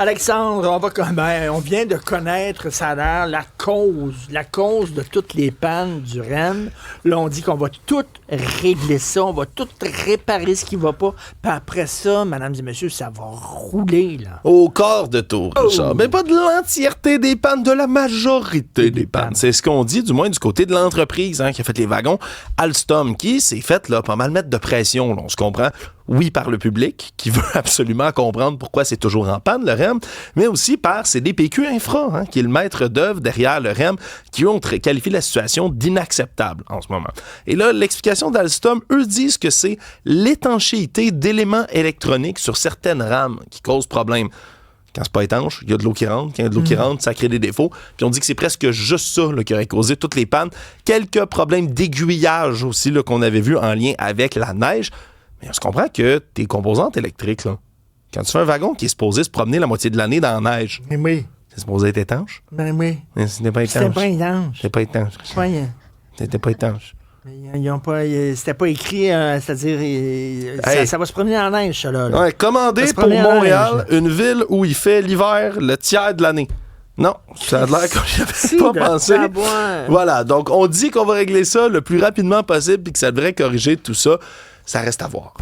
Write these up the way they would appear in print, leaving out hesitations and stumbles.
Alexandre, on vient de connaître, ça a l'air, la cause de toutes les pannes du REM. Là, on dit qu'on va tout régler ça, on va tout réparer ce qui va pas. Puis après ça, mesdames et messieurs, ça va rouler, là. Au quart de tour, Richard. Mais pas de l'entièreté des pannes, de la majorité des pannes. C'est ce qu'on dit, du moins, du côté de l'entreprise qui a fait les wagons. Alstom, qui s'est fait pas mal mettre de pression, là, on se comprend. Oui, par le public, qui veut absolument comprendre pourquoi c'est toujours en panne, le REM, mais aussi par CDPQ Infra, qui est le maître d'œuvre derrière le REM, qui ont qualifié la situation d'inacceptable en ce moment. Et là, l'explication d'Alstom, eux disent que c'est l'étanchéité d'éléments électroniques sur certaines rames qui cause problème. Quand c'est pas étanche, il y a de l'eau qui rentre. Quand il y a de l'eau qui rentre, ça crée des défauts. Puis on dit que c'est presque juste ça qui aurait causé toutes les pannes. Quelques problèmes d'aiguillage aussi qu'on avait vu en lien avec la neige. Mais on se comprend que tes composantes électriques, là, quand tu fais un wagon qui est supposé se promener la moitié de l'année dans la neige, Mais oui. c'est supposé être étanche? Ben oui. Mais ce n'est pas étanche. C'était pas étanche. C'était pas étanche. C'était pas étanche. Ils ont pas, c'était pas écrit, c'est-à-dire, ça va se promener en neige, ça, là. Ouais, commandé pour Montréal, une ville où il fait l'hiver le tiers de l'année. Non, ça a l'air comme j'avais pas pensé. Voilà, donc on dit qu'on va régler ça le plus rapidement possible puis que ça devrait corriger tout ça. Ça reste à voir.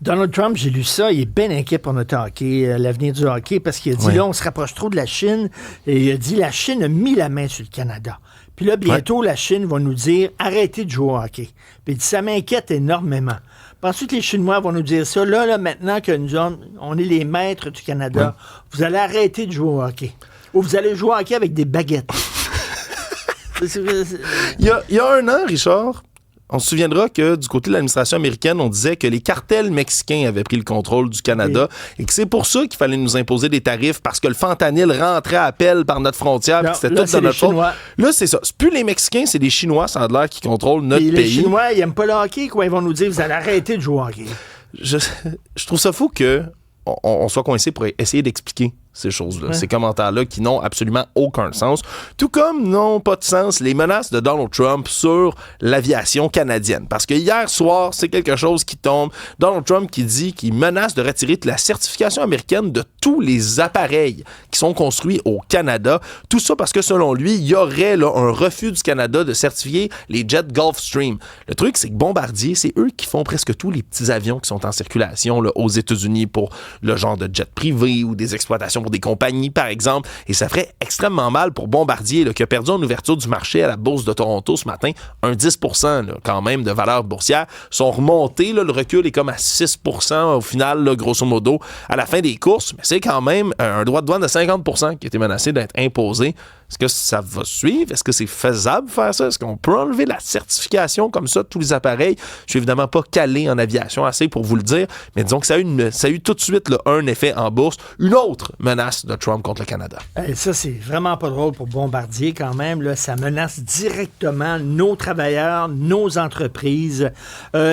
Donald Trump, j'ai lu ça, il est bien inquiet pour notre hockey, l'avenir du hockey, parce qu'il a dit, là, on se rapproche trop de la Chine, et il a dit, la Chine a mis la main sur le Canada. Puis là, bientôt, la Chine va nous dire, arrêtez de jouer au hockey. Puis il dit, ça m'inquiète énormément. Puis ensuite, les Chinois vont nous dire ça, là maintenant que nous, on est les maîtres du Canada, vous allez arrêter de jouer au hockey. Ou vous allez jouer au hockey avec des baguettes. Il y a un an, Richard, on se souviendra que du côté de l'administration américaine, on disait que les cartels mexicains avaient pris le contrôle du Canada et que c'est pour ça qu'il fallait nous imposer des tarifs parce que le fentanyl rentrait à pelle par notre frontière et que c'était tout de notre faute. Là, c'est ça. C'est plus les Mexicains, c'est les Chinois, ça a l'air, qui contrôlent notre pays. Les Chinois, ils n'aiment pas le hockey, quoi. Ils vont nous dire, vous allez arrêter de jouer au hockey. Je trouve ça fou qu'on soit coincé pour essayer d'expliquer ces choses-là, ces commentaires-là qui n'ont absolument aucun sens. Tout comme n'ont pas de sens les menaces de Donald Trump sur l'aviation canadienne. Parce que hier soir, c'est quelque chose qui tombe. Donald Trump qui dit qu'il menace de retirer la certification américaine de tous les appareils qui sont construits au Canada. Tout ça parce que, selon lui, il y aurait un refus du Canada de certifier les jets Gulfstream. Le truc, c'est que Bombardier, c'est eux qui font presque tous les petits avions qui sont en circulation aux États-Unis pour le genre de jet privé ou des exploitations pour des compagnies, par exemple. Et ça ferait extrêmement mal pour Bombardier, qui a perdu en ouverture du marché à la Bourse de Toronto ce matin, un 10% quand même de valeur boursière. Sont remontés, le recul est comme à 6% au final, grosso modo, à la fin des courses. Mais c'est quand même un droit de douane de 50% qui a été menacé d'être imposé. Est-ce que ça va suivre? Est-ce que c'est faisable de faire ça? Est-ce qu'on peut enlever la certification comme ça de tous les appareils? Je suis évidemment pas calé en aviation assez pour vous le dire, mais disons que ça a eu tout de suite un effet en bourse. Une autre menace de Trump contre le Canada. Ça, c'est vraiment pas drôle pour Bombardier quand même. Là, ça menace directement nos travailleurs, nos entreprises.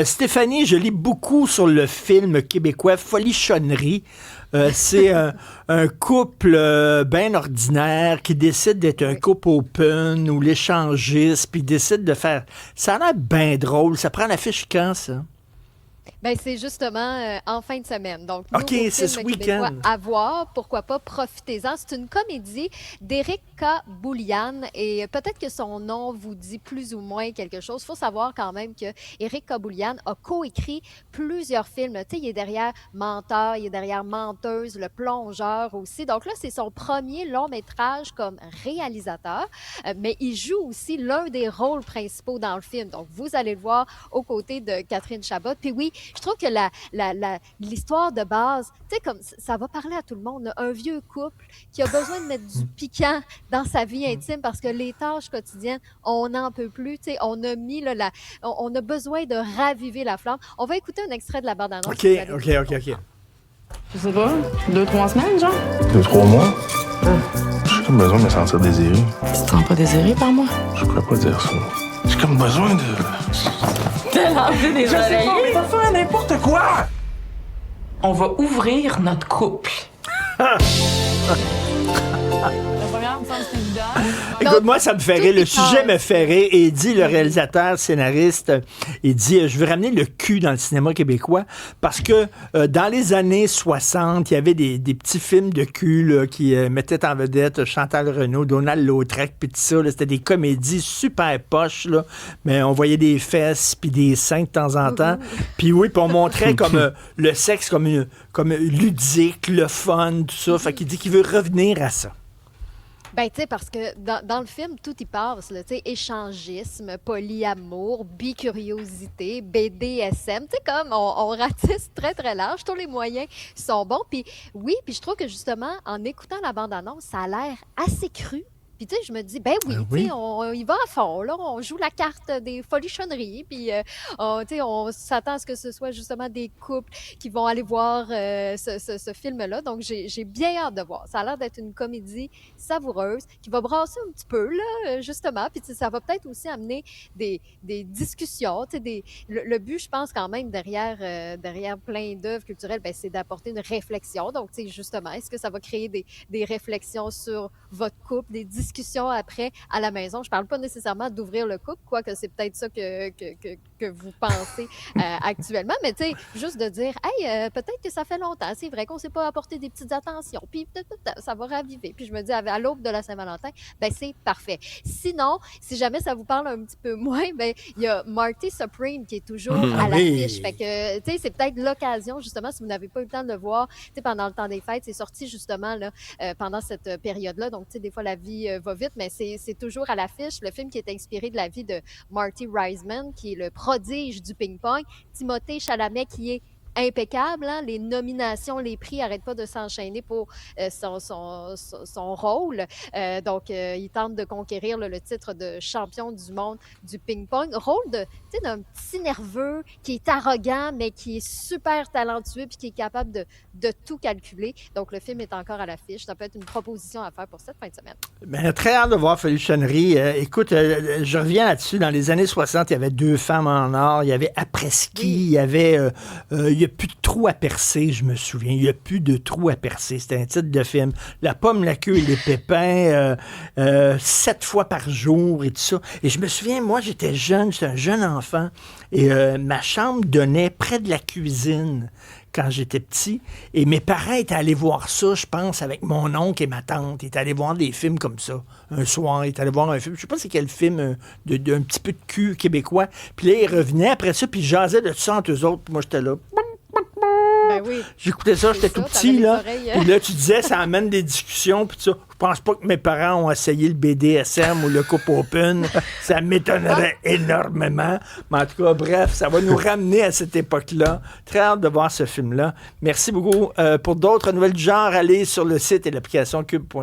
Stéphanie, je lis beaucoup sur le film québécois Folichonnerie. C'est un couple bien ordinaire qui décide d'être un couple open ou l'échangiste, puis décide de faire... Ça a l'air bien drôle. Ça prend l'affiche quand, ça? Ben, c'est justement en fin de semaine. Donc, OK, c'est ce week-end. À voir, pourquoi pas, profitez-en. C'est une comédie d'Éric Kaboulian et peut-être que son nom vous dit plus ou moins quelque chose. Il faut savoir quand même que Éric Kaboulian a coécrit plusieurs films. Tu sais, il est derrière Menteur, il est derrière Menteuse, Le Plongeur aussi. Donc là, c'est son premier long-métrage comme réalisateur, mais il joue aussi l'un des rôles principaux dans le film. Donc, vous allez le voir aux côtés de Catherine Chabot. Puis oui, je trouve que l'histoire de base, tu sais, comme ça va parler à tout le monde. Là. Un vieux couple qui a besoin de mettre du piquant dans sa vie intime parce que les tâches quotidiennes, on n'en peut plus. Tu sais, on a mis on a besoin de raviver la flamme. On va écouter un extrait de la bande-annonce. OK. Je sais pas, 2-3 semaines, genre? 2-3 mois? J'ai comme besoin de me sentir désiré. Tu te sens pas désiré par moi? Je pourrais pas dire ça. J'ai comme besoin de... T'as l'envie des oreilles? On va faire n'importe quoi! On va ouvrir notre couple. La première ensemble, c'est évident. Écoute, moi, ça me fait rire. Le sujet me fait rire. Et il dit, le réalisateur, scénariste, il dit, je veux ramener le cul dans le cinéma québécois parce que dans les années 60, il y avait des petits films de cul là, qui mettaient en vedette Chantal Renaud, Donald Lautrec, puis tout ça. Là, c'était des comédies super poches, là, mais on voyait des fesses puis des seins de temps en temps. Puis oui, puis on montrait comme le sexe comme ludique, le fun, tout ça. Fait qu'il dit qu'il veut revenir à ça. Ben, tu sais, parce que dans le film, tout y passe, là, tu sais, échangisme, polyamour, bicuriosité, BDSM, tu sais, comme on ratisse très, très large, tous les moyens sont bons. Puis oui, puis je trouve que justement, en écoutant la bande-annonce, ça a l'air assez cru. Puis, tu sais, je me dis, ben oui, tu sais, on y va à fond, là, on joue la carte des folichonneries, puis, tu sais, on s'attend à ce que ce soit justement des couples qui vont aller voir ce film-là. Donc, j'ai bien hâte de voir. Ça a l'air d'être une comédie savoureuse qui va brasser un petit peu, là, justement. Puis, tu sais, ça va peut-être aussi amener des discussions, tu sais, le but, je pense, quand même, derrière plein d'œuvres culturelles, ben, c'est d'apporter une réflexion. Donc, tu sais, justement, est-ce que ça va créer des réflexions sur votre couple, des discussions après à la maison? Je parle pas nécessairement d'ouvrir le couple, quoique c'est peut-être ça que vous pensez actuellement, mais tu sais, juste de dire, hey, peut-être que ça fait longtemps, c'est vrai qu'on s'est pas apporté des petites attentions, puis peut-être ça va raviver. Puis je me dis, à l'aube de la Saint-Valentin, ben c'est parfait. Sinon, si jamais ça vous parle un petit peu moins, ben il y a Marty Supreme qui est toujours à l'affiche. Fait que, tu sais, c'est peut-être l'occasion, justement, si vous n'avez pas eu le temps de le voir, tu sais, pendant le temps des fêtes, c'est sorti justement là pendant cette période-là. Donc, tu sais, des fois, la vie va vite, mais c'est toujours à l'affiche. Le film qui est inspiré de la vie de Marty Reisman, qui est le prodige du ping-pong. Timothée Chalamet, qui est impeccable. Hein? Les nominations, les prix n'arrêtent pas de s'enchaîner pour son rôle. Donc, il tente de conquérir le titre de champion du monde du ping-pong. Rôle d'un petit nerveux qui est arrogant, mais qui est super talentueux puis qui est capable de tout calculer. Donc, le film est encore à l'affiche. Ça peut être une proposition à faire pour cette fin de semaine. Ben, très hâte de voir Folichonnerie. Écoute, je reviens là-dessus. Dans les années 60, il y avait 2 femmes en or. Il y avait après-ski. Il y avait... il n'y a plus de trou à percer, je me souviens. Il n'y a plus de trou à percer. C'était un titre de film. La pomme, la queue et les pépins, 7 fois par jour et tout ça. Et je me souviens, moi, j'étais un jeune enfant, et ma chambre donnait près de la cuisine quand j'étais petit. Et mes parents étaient allés voir ça, je pense, avec mon oncle et ma tante. Ils étaient allés voir des films comme ça. Un soir, ils étaient allés voir un film. Je sais pas c'est quel film, d'un petit peu de cul québécois. Puis là, ils revenaient après ça, puis ils jasaient de ça entre eux autres. Puis moi, j'étais là. Ben oui. J'écoutais ça, j'étais tout petit, là. Puis là, tu disais, ça amène des discussions, puis ça. Je pense pas que mes parents ont essayé le BDSM ou le couple open. Ça m'étonnerait énormément. Mais en tout cas, bref, ça va nous ramener à cette époque-là. Très hâte de voir ce film-là. Merci beaucoup. Pour d'autres nouvelles du genre, allez sur le site et l'application Cube.ca.